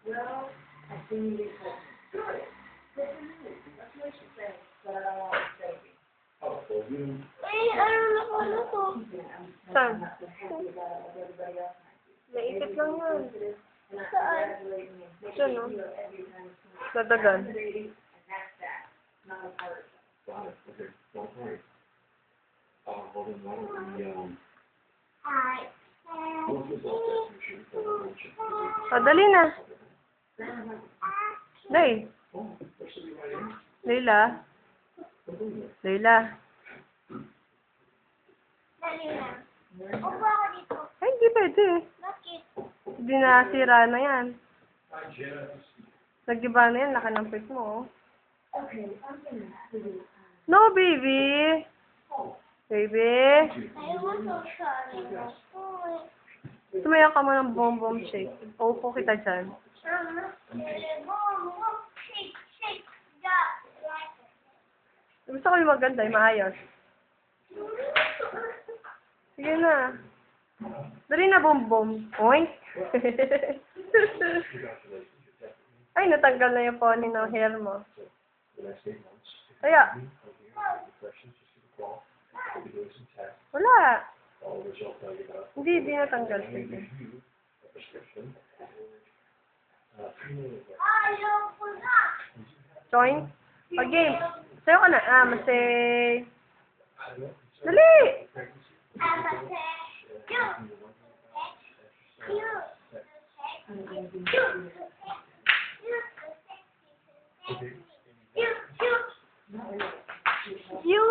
Well, I think it's good. That's what she said, but I don't want to say it. Ay, ano to? Saan? Naipit lang yan. Saan? Saan, no? Sa dagan. Dali na. Day. Leila. Leila. Dali na. Upo ako dito. Ay, hindi pwede. Bakit? Hindi na sira na yan. Nagiba na yan. Laki ng pit mo, oh. No, baby. Baby. Ayaw mo so sorry. Sumaya ka mo ng bomb-bomb shake. Upo kita dyan. Shake, shake, yeah. Gusto ko yung maganda, yung maayos. Sige na. Dali na, bomb-bomb. Oink. Ay, natanggal na yung pony ng hair mo. Kaya. Wala. Hindi natanggal. Ayaw ko na. Join? Pag-game. Sayo ka na. Masay. Dali! You!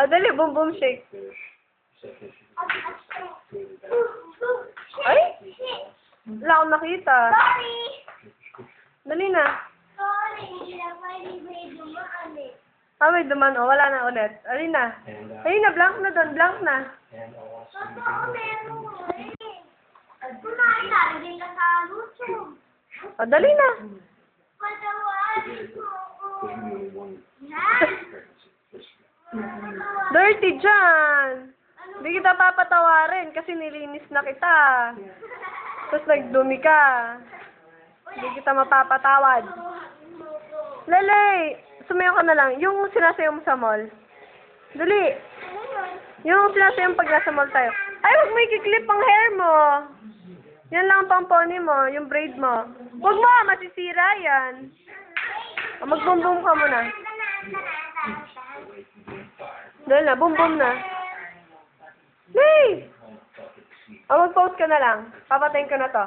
Dali, boom boom shake. Ay! Wala akong nakita. Sorry. Dali na. Sorry. Hindi na pwede may dumaan eh. May duman. Wala na ulit. Alin na. Ayun na, blank na doon. Blank na. Totoo, meron mo eh. Kumain na, hindi ka sa luto. Dali na. Patawarin mo ako. Yan. Dirty dyan. Hindi kita papatawarin kasi nilinis na kita. Tapos nagdumi ka. Hindi kita mapapatawad. Lele, sumayo ka na lang. Yung sinasayaw mo sa mall. Dali. Yung sinasayaw mo pag nasa mall tayo. Ay, huwag mo ikiklip ang hair mo. Yan lang ang pang-pony mo, yung braid mo. Huwag mo, masisira yan. Mag-boom-boom ka muna. Dahil na, boom-boom na. Hey! Mag-post ka na lang. Papatayin ko na to.